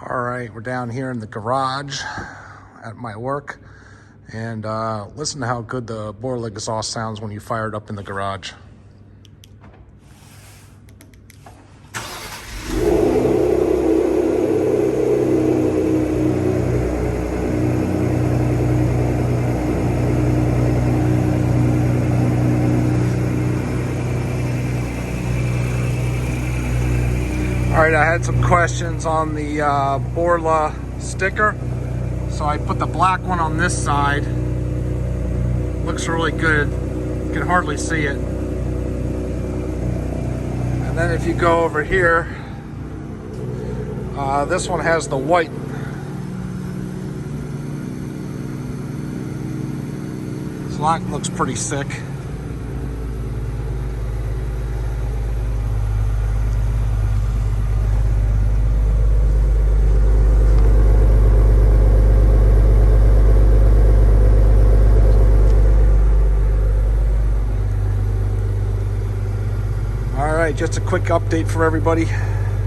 All right, we're down here in the garage at my work, and listen to how good the Borla exhaust sounds when you fire it up in the garage. All right, I had some questions on the Borla sticker. So I put the black one on this side. Looks really good. You can hardly see it. And then if you go over here, this one has the white. So that looks pretty sick. All right, just a quick update for everybody.